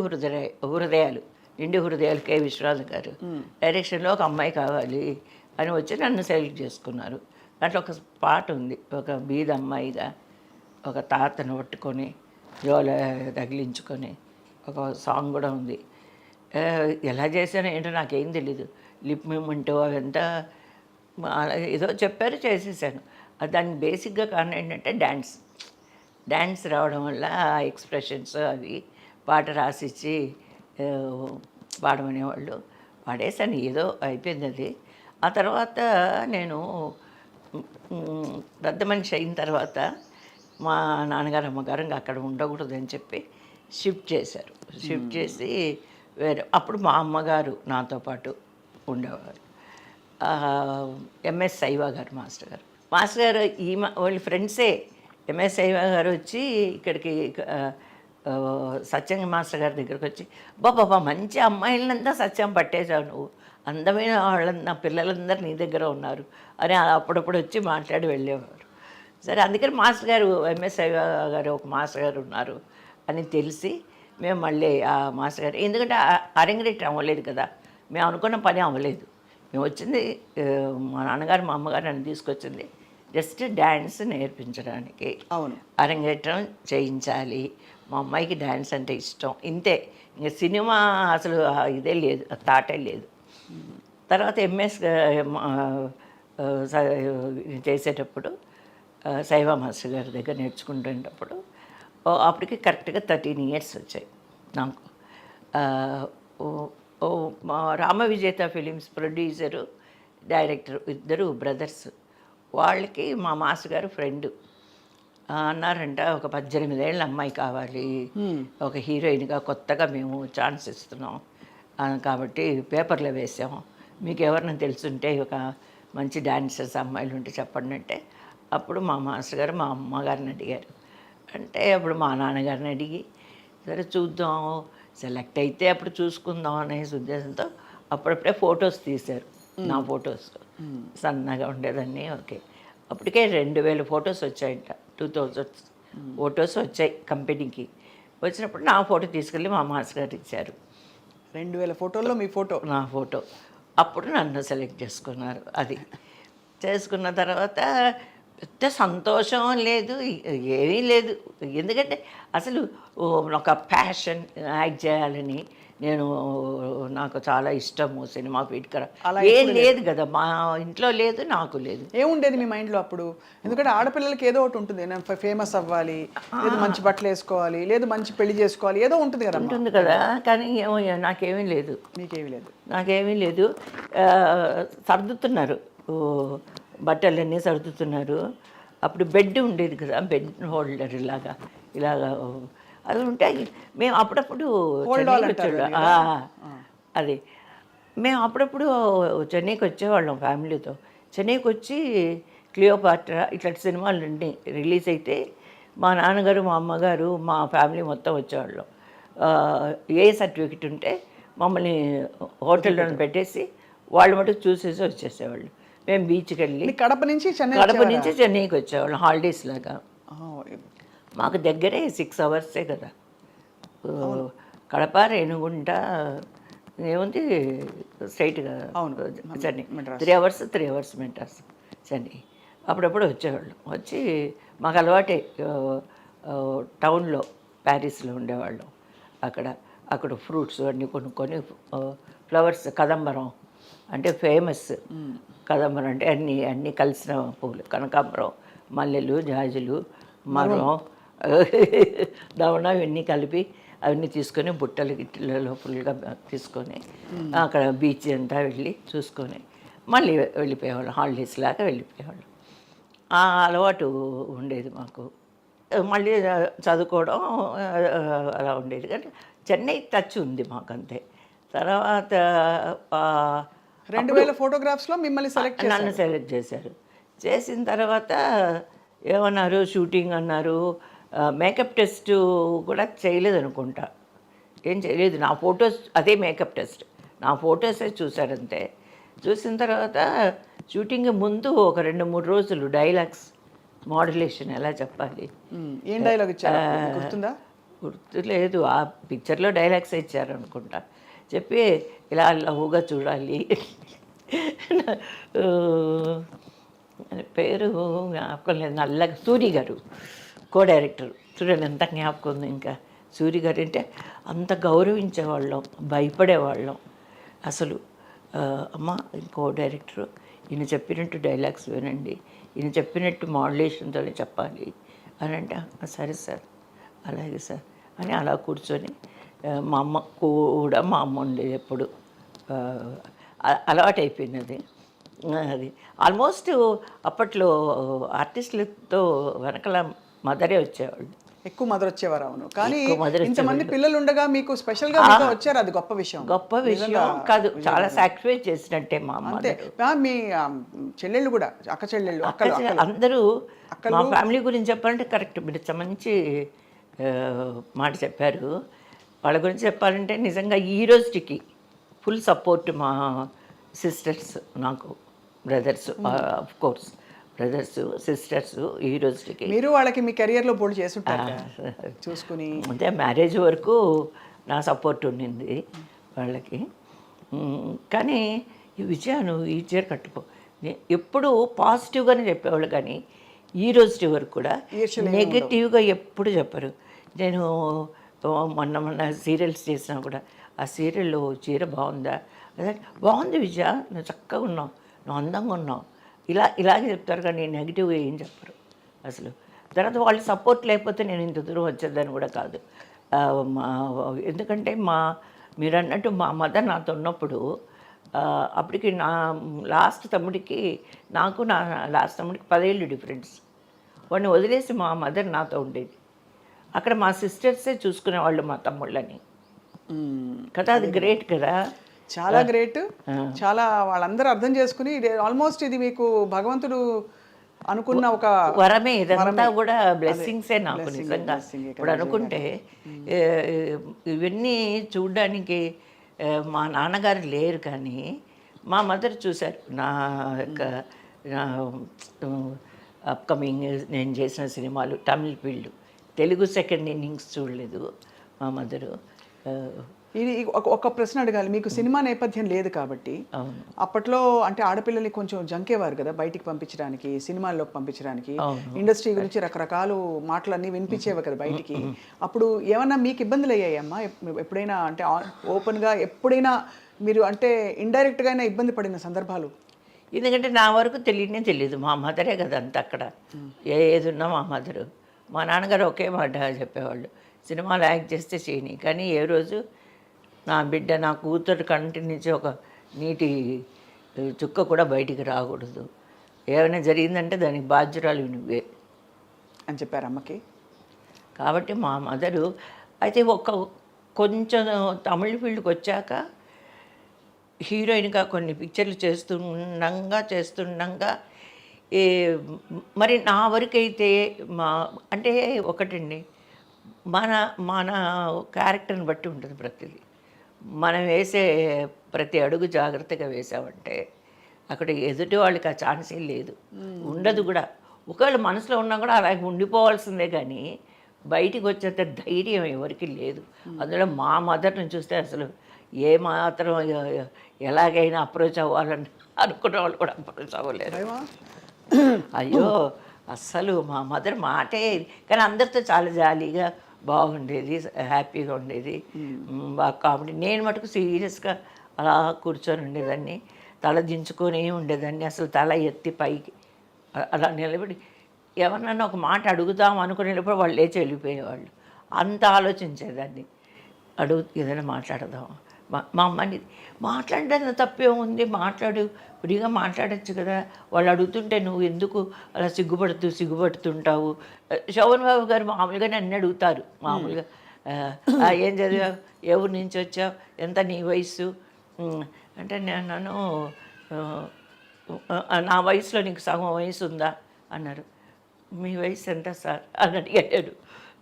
హృదయాలు నిండు హృదయాలు కె విశ్వనాథ్ గారు డైరెక్షన్లో ఒక అమ్మాయి కావాలి అని వచ్చి నన్ను సెలెక్ట్ చేసుకున్నారు. దాంట్లో ఒక పాట ఉంది, ఒక బీద అమ్మాయిగా ఒక తాతను పట్టుకొని జోల తగిలించుకొని ఒక సాంగ్ కూడా ఉంది. ఎలా చేశానో ఏంటో నాకేం తెలీదు. లిప్ మూమెంట్ అవంతా ఏదో చెప్పారు, చేసేసాను. దానికి బేసిక్గా కారణం ఏంటంటే డ్యాన్స్ రావడం వల్ల ఆ ఎక్స్ప్రెషన్స్ అవి పాట రాసిచ్చి పాడమనేవాళ్ళు. పాడేసాను, ఏదో అయిపోయింది అది. ఆ తర్వాత నేను పెద్ద మనిషి అయిన తర్వాత మా నాన్నగారు అమ్మగారు ఇంకా అక్కడ ఉండకూడదని చెప్పి షిఫ్ట్ చేశారు. షిఫ్ట్ చేసి వేరే, అప్పుడు మా అమ్మగారు నాతో పాటు ఉండేవారు. ఎంఎస్ శైవ గారు మాస్టర్ గారు వాళ్ళ ఫ్రెండ్సే. ఎంఎస్ శైవ గారు వచ్చి ఇక్కడికి సత్యం మాస్టర్ గారి దగ్గరికి వచ్చి, బాబా మంచి అమ్మాయిలంతా సత్యం పట్టేశావు నువ్వు, అందమైన వాళ్ళంతా పిల్లలందరూ నీ దగ్గర ఉన్నారు అని అప్పుడప్పుడు వచ్చి మాట్లాడి వెళ్ళేవారు. సరే, అందుకని మాస్టర్ గారు ఎంఎస్ శైవ గారు ఒక మాస్టర్ గారు ఉన్నారు అని తెలిసి మేము మళ్ళీ ఆ మాస్టర్ గారు, ఎందుకంటే అరంగరేట్ అవ్వలేదు కదా, మేము అనుకున్న పని అవ్వలేదు. మేము వచ్చింది, మా నాన్నగారు మా అమ్మగారు నన్ను తీసుకొచ్చింది జస్ట్ డ్యాన్స్ నేర్పించడానికి. అవును, అరంగేట్రం చేయించాలి, మా అమ్మాయికి డ్యాన్స్ అంటే ఇష్టం, ఇంతే. ఇంక సినిమా అసలు ఇదే లేదు, థాటే లేదు. తర్వాత ఎంఎస్ చేసేటప్పుడు శైవ మాస్టర్ గారి దగ్గర నేర్చుకుంటున్నప్పుడు అప్పటికి కరెక్ట్గా 13 years వచ్చాయి నాకు. మా రామ విజేత ఫిలిమ్స్ ప్రొడ్యూసరు డైరెక్టర్ ఇద్దరు బ్రదర్స్, వాళ్ళకి మా మాస్టర్ గారు ఫ్రెండ్ అన్నారంట, ఒక 18 ఏళ్ళ అమ్మాయి కావాలి, ఒక హీరోయిన్గా కొత్తగా మేము ఛాన్స్ ఇస్తున్నాం కాబట్టి పేపర్లో వేసాం, మీకు ఎవరైనా తెలుసుంటే ఒక మంచి డాన్సర్స్ అమ్మాయిలు ఉంటే చెప్పండి అంటే, అప్పుడు మా మాస్టర్ గారు మా అమ్మగారిని అడిగారు. అంటే అప్పుడు మా నాన్నగారిని అడిగి, సరే చూద్దాం, సెలెక్ట్ అయితే అప్పుడు చూసుకుందాం అనే ఉద్దేశంతో అప్పుడప్పుడే ఫొటోస్ తీశారు. నా ఫొటోస్ సన్నగా ఉండేదాన్ని. ఓకే, అప్పటికే 2000 ఫొటోస్ వచ్చాయంట, 2000 ఫొటోస్ వచ్చాయి కంపెనీకి. వచ్చినప్పుడు నా ఫోటో తీసుకెళ్ళి మా మాస్టర్ గారు ఇచ్చారు. 2000 ఫోటోల్లో మీ ఫోటో? నా ఫోటో. అప్పుడు నన్ను సెలెక్ట్ చేసుకున్నారు. అది చేసుకున్న తర్వాత పెద్ద సంతోషం లేదు, ఏమీ లేదు. ఎందుకంటే అసలు ఒక ప్యాషన్ యాక్ట్ చేయాలని, నాకు చాలా ఇష్టము సినిమా ఫీల్డ్. ఏం లేదు కదా, మా ఇంట్లో లేదు, నాకు లేదు. ఏముండేది మీ మైండ్లో అప్పుడు? ఎందుకంటే ఆడపిల్లలకి ఏదో ఒకటి ఉంటుంది, నేను ఫేమస్ అవ్వాలి, లేదు మంచి బట్టలు వేసుకోవాలి, లేదు మంచి పెళ్లి చేసుకోవాలి, ఏదో ఉంటుంది కదా. ఉంటుంది కదా, కానీ నాకేమీ లేదు. మీకేమీ లేదు? నాకేమీ లేదు. సర్దుతున్నారు, బట్టలన్నీ సర్దుతున్నారు. అప్పుడు బెడ్ ఉండేది కదా, బెడ్ హోల్డర్ ఇలాగా అది ఉంటే మేము అప్పుడప్పుడు అది మేము అప్పుడప్పుడు చెన్నైకి వచ్చేవాళ్ళం ఫ్యామిలీతో. చెన్నైకి వచ్చి క్లియోపాట్రా ఇట్లాంటి సినిమాలు రిలీజ్ అయితే మా నాన్నగారు మా అమ్మగారు మా ఫ్యామిలీ మొత్తం వచ్చేవాళ్ళం. ఏ సర్టిఫికెట్ ఉంటే మమ్మల్ని హోటల్లో పెట్టేసి వాళ్ళు మటుకు చూసేసి వచ్చేసేవాళ్ళు. మేము బీచ్కి వెళ్ళి కడప నుంచి చెన్నైకి వచ్చేవాళ్ళం హాలిడేస్ లాగా. మాకు దగ్గరే 6 hours కదా, కడప రేణుగుంట ఏముంది స్ట్రైట్గా చెన్నై. 3 hours మెడ్రాస్ చెన్నై. అప్పుడప్పుడు వచ్చేవాళ్ళం. వచ్చి మాకు అలవాటే, టౌన్లో ప్యారిస్లో ఉండేవాళ్ళం. అక్కడ ఫ్రూట్స్ అన్నీ కొనుక్కొని, ఫ్లవర్స్, కదంబరం అంటే ఫేమస్. కదంబరం అంటే అన్నీ కలిసిన పూలు, కనకాంబరం, మల్లెలు, జాజులు, మరం, దవణ ఇవన్నీ కలిపి అవన్నీ తీసుకొని బుట్టలు గిట్టలలో ఫుల్గా తీసుకొని అక్కడ బీచ్ అంతా వెళ్ళి చూసుకొని మళ్ళీ వెళ్ళిపోయేవాళ్ళం. హాలిడేస్ లాగా వెళ్ళిపోయేవాళ్ళం. ఆ అలవాటు ఉండేది మాకు. మళ్ళీ చదువుకోవడం అలా ఉండేది. కానీ చెన్నై టచ్ ఉంది మాకు, అంతే. తర్వాత 2000 ఫోటోగ్రాఫ్స్లో మిమ్మల్ని నన్ను సెలెక్ట్ చేశారు. చేసిన తర్వాత ఏమన్నారు, షూటింగ్ అన్నారు. మేకప్ టెస్ట్ కూడా చేయలేదు అనుకుంటా, ఏం చేయలేదు. నా ఫొటోస్, అదే మేకప్ టెస్ట్, నా ఫొటోసే చూశారంతే. చూసిన తర్వాత షూటింగ్ ముందు ఒక 2-3 రోజులు డైలాగ్స్ మాడ్యులేషన్ ఎలా చెప్పాలి, ఏం డైలాగ్ ఇచ్చారు గుర్తుందా? గుర్తు లేదు. ఆ పిక్చర్లో డైలాగ్స్ ఇచ్చారు అనుకుంటా. చెప్పి ఇలా లవ్వుగా చూడాలి. పేరు జ్ఞాపకం లేదు. నల్లగా సూరి గారు కో డైరెక్టర్. చూడండి ఎంత జ్ఞాపకం ఉంది ఇంకా. సూరి గారు అంటే అంత గౌరవించేవాళ్ళం, భయపడేవాళ్ళం అసలు. అమ్మ కో డైరెక్టరు, ఈయన చెప్పినట్టు డైలాగ్స్ వినండి, ఈయన చెప్పినట్టు మాడ్యులేషన్తోనే చెప్పాలి అని అంటే, సరే సార్, అలాగే సార్ అని అలా కూర్చొని మా అమ్మ కూడా, మా అమ్మ ఉండేది ఎప్పుడు. అలవాటు అయిపోయింది అది. అది ఆల్మోస్ట్ అప్పట్లో ఆర్టిస్టులతో వెనకాల మదరే వచ్చేవాళ్ళు. ఎక్కువ మదర్ వచ్చేవారు, అవును. కానీ ఎక్కువ mother ఇంతమంది పిల్లలు ఉండగా మీకు స్పెషల్గా మీతో వచ్చారు, అది గొప్ప విషయం. గొప్ప విషయం కాదు, చాలా సాక్రిఫైస్ చేసినట్టే మా అమ్మ. అంతే. మీ చెల్లెళ్ళు కూడా, అక్క చెల్లెళ్ళు, అందరూ మా ఫ్యామిలీ గురించి చెప్పాలంటే కరెక్ట్. మీరు మంచి మాట చెప్పారు. వాళ్ళ గురించి చెప్పాలంటే నిజంగా ఈ రోజుకి ఫుల్ సపోర్ట్ మా సిస్టర్స్ నాకు, brothers of course, brothers sisters ఈ రోజుకి. మీరు వాళ్ళకి మీ కెరియర్లో బోల్డ్ చేస్తుంటారు చూసుకుని. అంటే మ్యారేజ్ వరకు నా సపోర్ట్ ఉండింది వాళ్ళకి. కానీ ఈ విజయాను ఈ చీర కట్టుకో ఎప్పుడు పాజిటివ్గానే చెప్పేవాళ్ళు, కానీ ఈ రోజు వరకు కూడా నెగిటివ్గా ఎప్పుడు చెప్పరు. నేను మొన్న సీరియల్స్ చేసినా కూడా ఆ సీరియల్లో చీర బాగుందా, అదే బాగుంది విజయ, నువ్వు చక్కగా ఉన్నావు, నువ్వు అందంగా ఉన్నావు, ఇలాగే చెప్తారు, కానీ నెగిటివ్గా ఏం చెప్పరు అసలు. తర్వాత వాళ్ళు సపోర్ట్ లేకపోతే నేను ఇంత దూరం వచ్చేదని కూడా కాదు. ఎందుకంటే మీరు అన్నట్టు మా మదర్ నాతో ఉన్నప్పుడు, అప్పటికి నా లాస్ట్ తమ్ముడికి 10 ఏళ్ళు డిఫరెన్స్. వాడిని వదిలేసి మా మదర్ నాతో ఉండేది. అక్కడ మా సిస్టర్సే చూసుకునేవాళ్ళు మా తమ్ముళ్ళని కదా. అది గ్రేట్ కదా, చాలా గ్రేట్. చాలా వాళ్ళందరూ అర్థం చేసుకుని ఆల్మోస్ట్ ఇది మీకు భగవంతుడు అనుకున్న ఒక వరమే. ఇదంతా కూడా బ్లెస్సింగ్సే నాకు నిజంగా. ఇప్పుడు అనుకుంటే ఇవన్నీ చూడడానికి మా నాన్నగారు లేరు, కానీ మా మదర్ చూశారు. నా యొక్క అప్కమింగ్ నేను చేసిన సినిమాలు Tamil field, Telugu second innings చూడలేదు మా మదరు. ఇది ఒక ప్రశ్న అడగాలి. మీకు సినిమా నేపథ్యం లేదు కాబట్టి, అప్పట్లో అంటే ఆడపిల్లల్ని కొంచెం జంకేవారు కదా బయటికి పంపించడానికి, సినిమాల్లోకి పంపించడానికి. ఇండస్ట్రీ గురించి రకరకాల మాటలన్నీ వినిపించేవి కదా బయటికి. అప్పుడు ఏమన్నా మీకు ఇబ్బందులు అయ్యాయమ్మా ఎప్పుడైనా? అంటే ఓపెన్గా ఎప్పుడైనా మీరు అంటే ఇండైరెక్ట్గా అయినా ఇబ్బంది పడిన సందర్భాలు? ఎందుకంటే నా వరకు తెలియదు, మా మదరే కదా అంత అక్కడ. ఏది ఉన్నా మా మదరు. మా నాన్నగారు ఒకే మాట చెప్పేవాళ్ళు, సినిమాలు యాక్ట్ చేస్తే చేయని, కానీ ఏ రోజు నా బిడ్డ, నా కూతురు కంటి నుంచి ఒక నీటి చుక్క కూడా బయటికి రాకూడదు, ఏమైనా జరిగిందంటే దానికి బాధ్యురాలు నువ్వే అని చెప్పారు అమ్మకి. కాబట్టి మా మదరు అయితే కొంచెం తమిళ ఫీల్డ్కి వచ్చాక హీరోయిన్గా కొన్ని పిక్చర్లు చేస్తుండగా మరి నా వరకైతే అంటే ఒకటండి, మన క్యారెక్టర్ని బట్టి ఉంటుంది ప్రతిదీ. మనం వేసే ప్రతి అడుగు జాగ్రత్తగా వేసామంటే అక్కడ ఎదుటి వాళ్ళకి ఆ ఛాన్సే లేదు, ఉండదు కూడా. ఒకవేళ మనసులో ఉన్నా కూడా అలాగే ఉండిపోవాల్సిందే, కానీ బయటికి వచ్చేంత ధైర్యం ఎవరికి లేదు. అందులో మా మదర్ని చూస్తే అసలు ఏమాత్రం ఎలాగైనా అప్రోచ్ అవ్వాలని అనుకునే వాళ్ళు కూడా అప్రోచ్ అవ్వలేరు. అయ్యో అస్సలు మా మదర్ మాటే, కానీ అందరితో చాలా జాలీగా బాగుండేది, హ్యాపీగా ఉండేది, బాగా కామెడీ. నేను మటుకు సీరియస్గా అలా కూర్చొని ఉండేదాన్ని, తల దించుకొని ఉండేదాన్ని, అసలు తల ఎత్తి పైకి అలా నిలబడి ఎవరినైనా ఒక మాట అడుగుదాం అనుకునేటప్పుడు వాళ్ళు లేచి వెళ్ళిపోయేవాళ్ళు. అంత ఆలోచించేదాన్ని. ఏదైనా మాట్లాడదాం, మా అమ్మని మాట్లాడడానికి తప్పేముంది, మాట్లాడు, ఫ్రీగా మాట్లాడచ్చు కదా, వాళ్ళు అడుగుతుంటే నువ్వు ఎందుకు అలా సిగ్గుపడుతుంటావు. శోభన్ బాబు గారు మామూలుగా నన్ను అడుగుతారు, మామూలుగా ఏం చదివావు, ఏ ఊరి నుంచి వచ్చావు, ఎంత నీ వయసు అంటే, నన్ను నా వయసులో నీకు సగం వయసు ఉందా అన్నారు. మీ వయసు ఎంత సార్ అని అడిగాడు.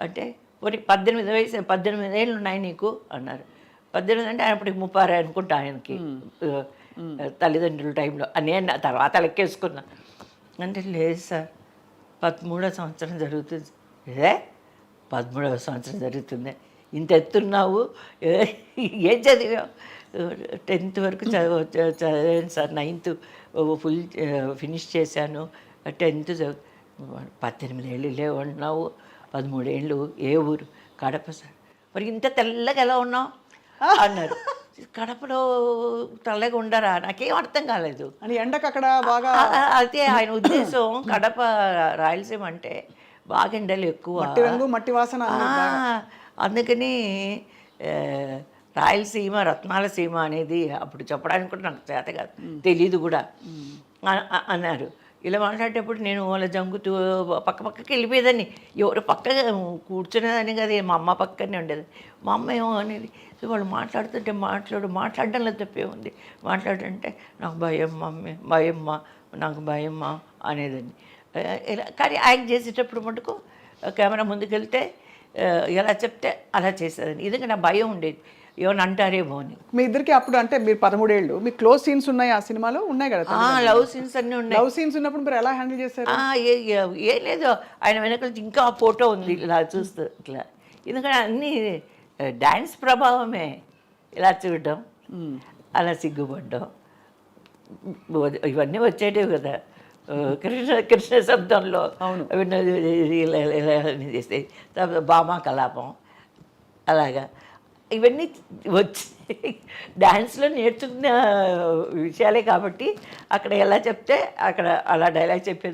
అంటే మరి 18 ఏళ్ళు ఉన్నాయి నీకు అన్నారు. 18 అంటే అప్పటికి 36 అనుకుంటా ఆయనకి, తల్లిదండ్రుల టైంలో. నేను తర్వాత లెక్కేసుకున్నా. అంటే లేదు సార్, 13వ సంవత్సరం జరుగుతుంది. 13వ సంవత్సరం జరుగుతుంది. ఇంత ఎత్తున్నావు, ఏం చదివావు? 10th వరకు చదివాను సార్, 9th ఫుల్ ఫినిష్ చేశాను, 10th 18 ఏళ్ళు లేవన్నావు, 13 ఏళ్ళు ఏ ఊరు? కడప సార్. మరి ఇంత తెల్లగా ఎలా ఉన్నావు అన్నారు. కడపలో తెల్లగా ఉండరా? నాకేం అర్థం కాలేదు. అని ఎండకు అక్కడ బాగా అదే ఆయన ఉద్దేశం. కడప రాయలసీమ అంటే బాగా ఎండలు ఎక్కువ, మట్టి రంగు మట్టి వాసన. అందుకని రాయలసీమ రత్నాల సీమ అనేది అప్పుడు చెప్పడానికి కూడా నాకు చేత కాదు, తెలీదు కూడా అన్నారు. ఇలా మాట్లాడేటప్పుడు నేను వాళ్ళ జంగుతూ పక్కకి వెళ్ళిపోయేదాన్ని. ఎవరు పక్క కూర్చునేదాన్ని కదా, మా అమ్మ పక్కనే ఉండేది. మా అమ్మ ఏమో అనేది. సో వాళ్ళు మాట్లాడుతుంటే మాట్లాడడంలో తప్పే ఉంది. మాట్లాడంటే నాకు భయం మమ్మీ, భయమ్మా, నాకు భయమ్మా అనేదాన్ని. ఇలా కానీ యాక్ట్ చేసేటప్పుడు మటుకు కెమెరా ముందుకెళ్తే ఎలా చెప్తే అలా చేసేదాన్ని. ఎందుకంటే నా భయం ఉండేది, ఏమన్నా అంటారేమో అని. మీ ఇద్దరికి అప్పుడు అంటే మీరు 13 ఏళ్ళు, మీ క్లోజ్ సీన్స్ ఉన్నాయి ఆ సినిమాలో? ఉన్నాయి కదా, లవ్ సీన్స్ అన్నీ ఉన్నాయి. లవ్ సీన్స్ ఉన్నప్పుడు మీరు ఎలా హ్యాండిల్ చేశారు? ఏం లేదు, ఆయన వెనకాల ఇంకా ఆ ఫోటో ఉంది ఇలా చూస్తూ ఇట్లా. ఎందుకంటే అన్నీ డ్యాన్స్ ప్రభావమే. ఇలా చూడడం, అలా సిగ్గుపడ్డం, ఇవన్నీ వచ్చేటివి కదా కృష్ణ శబ్దంలో. ఇలా చేస్తే భామా కలాపం అలాగా ఇవన్నీ వచ్చి డ్యాన్స్లో నేర్చుకున్న విషయాలే కాబట్టి అక్కడ ఎలా చెప్తే అక్కడ అలా డైలాగ్ చెప్పేది.